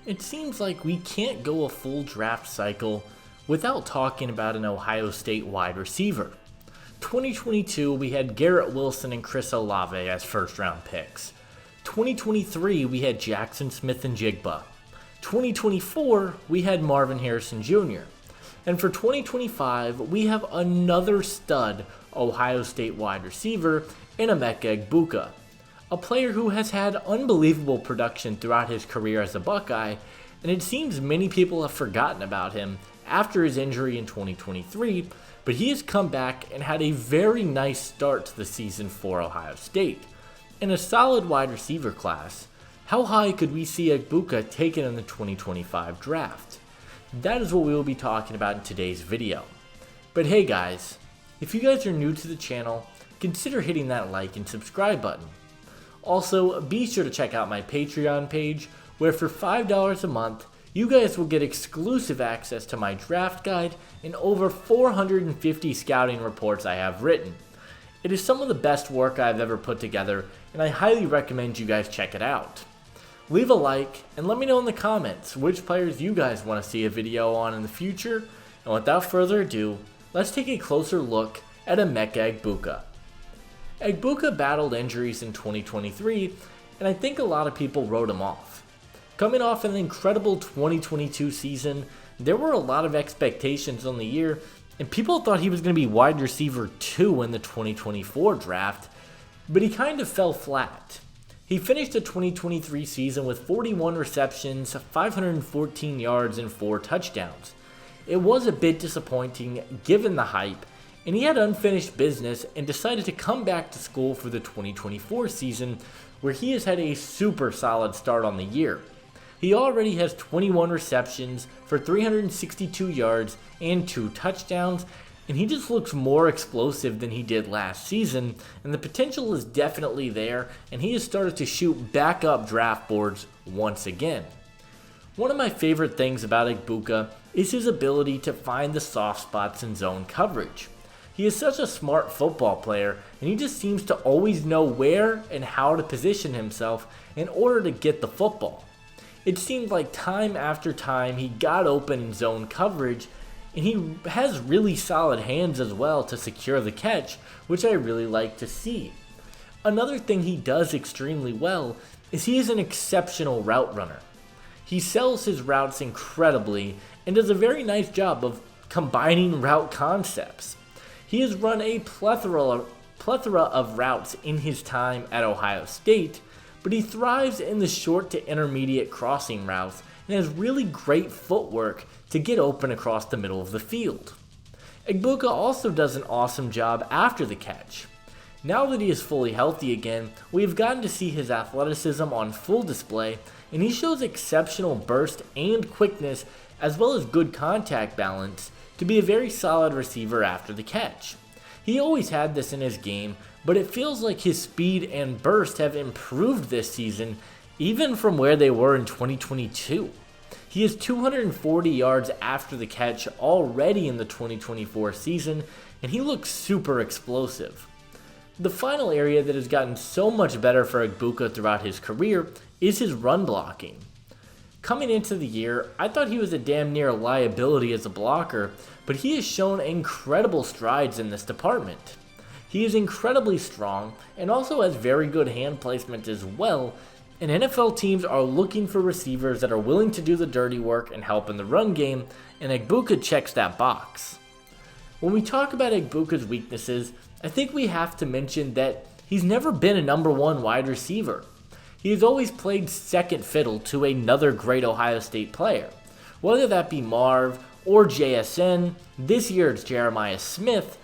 It seems like we can't go a full draft cycle without talking about an Ohio State wide receiver. 2022, we had Garrett Wilson and Chris Olave as first round picks. 2023, we had Jackson Smith-Njigba. 2024, we had Marvin Harrison Jr. And for 2025, we have another stud Ohio State wide receiver in Emeka Egbuka, a player who has had unbelievable production throughout his career as a Buckeye, and it seems many people have forgotten about him after his injury in 2023, but he has come back and had a very nice start to the season for Ohio State. In a solid wide receiver class, how high could we see Egbuka taken in the 2025 draft? That is what we will be talking about in today's video. But hey guys, if you guys are new to the channel, consider hitting that like and subscribe button. Also, be sure to check out my Patreon page, where for $5 a month, you guys will get exclusive access to my draft guide and over 450 scouting reports I have written. It is some of the best work I've ever put together, and I highly recommend you guys check it out. Leave a like, and let me know in the comments which players you guys want to see a video on in the future, and without further ado, let's take a closer look at Emeka Egbuka. Egbuka battled injuries in 2023, and I think a lot of people wrote him off. Coming off an incredible 2022 season, there were a lot of expectations on the year, and people thought he was going to be wide receiver 2 in the 2024 draft, but he kind of fell flat. He finished the 2023 season with 41 receptions, 514 yards, and 4 touchdowns. It was a bit disappointing given the hype, and he had unfinished business and decided to come back to school for the 2024 season, where he has had a super solid start on the year. He already has 21 receptions for 362 yards and 2 touchdowns, and he just looks more explosive than he did last season, and the potential is definitely there, and he has started to shoot back up draft boards once again. One of my favorite things about Egbuka is his ability to find the soft spots in zone coverage. He is such a smart football player, and he just seems to always know where and how to position himself in order to get the football. It seemed like time after time he got open in zone coverage, and he has really solid hands as well to secure the catch, which I really like to see. Another thing he does extremely well is he is an exceptional route runner. He sells his routes incredibly and does a very nice job of combining route concepts. He has run a plethora of routes in his time at Ohio State, but he thrives in the short to intermediate crossing routes and has really great footwork to get open across the middle of the field. Egbuka also does an awesome job after the catch. Now that he is fully healthy again, we have gotten to see his athleticism on full display, and he shows exceptional burst and quickness as well as good contact balance to be a very solid receiver after the catch. He always had this in his game, but it feels like his speed and burst have improved this season, even from where they were in 2022. He has 240 yards after the catch already in the 2024 season, and he looks super explosive. The final area that has gotten so much better for Egbuka throughout his career is his run blocking. Coming into the year, I thought he was a damn near liability as a blocker, but he has shown incredible strides in this department. He is incredibly strong and also has very good hand placement as well, and NFL teams are looking for receivers that are willing to do the dirty work and help in the run game, and Egbuka checks that box. When we talk about Egbuka's weaknesses, I think we have to mention that he's never been a number 1 wide receiver. He has always played second fiddle to another great Ohio State player, whether that be Marv or JSN. This year it's Jeremiah Smith.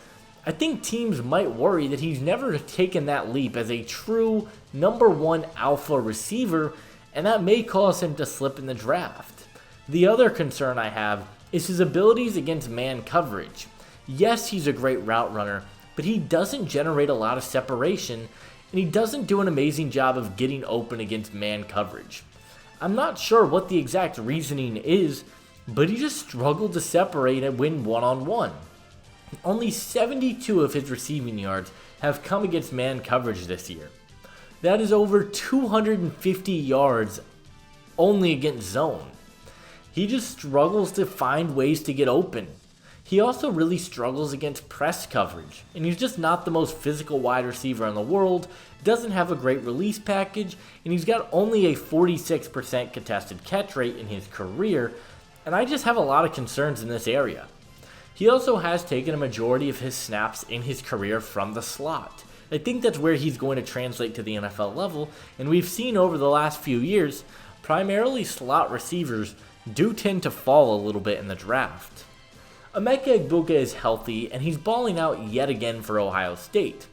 I think teams might worry that he's never taken that leap as a true number 1 alpha receiver, and that may cause him to slip in the draft. The other concern I have is his abilities against man coverage. Yes, he's a great route runner, but he doesn't generate a lot of separation, and he doesn't do an amazing job of getting open against man coverage. I'm not sure what the exact reasoning is, but he just struggled to separate and win one-on-one. Only 72 of his receiving yards have come against man coverage this year. That is over 250 yards only against zone. He just struggles to find ways to get open. He also really struggles against press coverage, and he's just not the most physical wide receiver in the world, doesn't have a great release package, and he's got only a 46% contested catch rate in his career, and I just have a lot of concerns in this area. He also has taken a majority of his snaps in his career from the slot. I think that's where he's going to translate to the NFL level, and we've seen over the last few years, primarily slot receivers do tend to fall a little bit in the draft. Emeka Egbuka is healthy, and he's balling out yet again for Ohio State.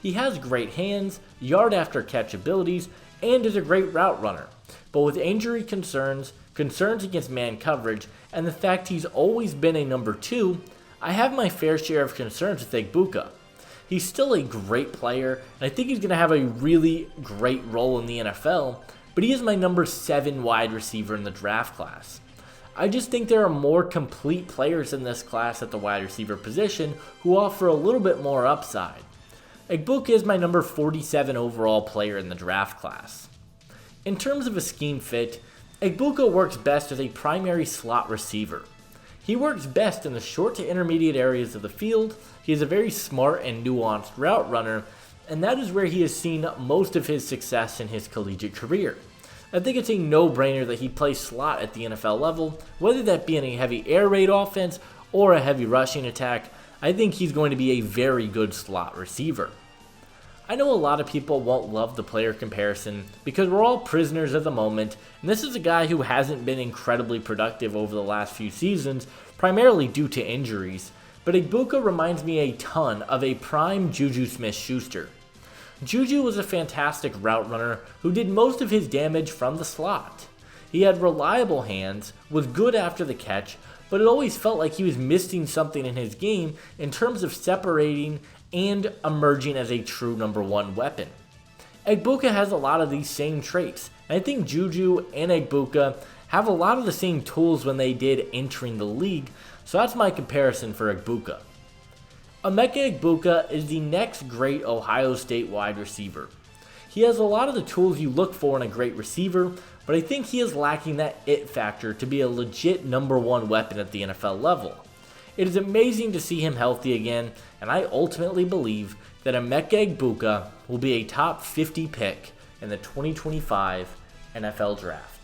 He has great hands, yard after catch abilities, and is a great route runner. But with injury concerns against man coverage, and the fact he's always been a number 2, I have my fair share of concerns with Egbuka. He's still a great player, and I think he's going to have a really great role in the NFL, but he is my number 7 wide receiver in the draft class. I just think there are more complete players in this class at the wide receiver position who offer a little bit more upside. Egbuka is my number 47 overall player in the draft class. In terms of a scheme fit, Egbuka works best as a primary slot receiver. He works best in the short to intermediate areas of the field. He is a very smart and nuanced route runner, and that is where he has seen most of his success in his collegiate career. I think it's a no-brainer that he plays slot at the NFL level, whether that be in a heavy air raid offense or a heavy rushing attack. I think he's going to be a very good slot receiver. I know a lot of people won't love the player comparison because we're all prisoners of the moment, and this is a guy who hasn't been incredibly productive over the last few seasons, primarily due to injuries, but Egbuka reminds me a ton of a prime Juju Smith-Schuster. Juju was a fantastic route runner who did most of his damage from the slot. He had reliable hands, was good after the catch, but it always felt like he was missing something in his game in terms of separating and emerging as a true number 1 weapon. Egbuka has a lot of these same traits, and I think Juju and Egbuka have a lot of the same tools when they did entering the league, so that's my comparison for Egbuka. Emeka Egbuka is the next great Ohio State wide receiver. He has a lot of the tools you look for in a great receiver, but I think he is lacking that it factor to be a legit number 1 weapon at the NFL level. It is amazing to see him healthy again, and I ultimately believe that Emeka Egbuka will be a top 50 pick in the 2025 NFL Draft.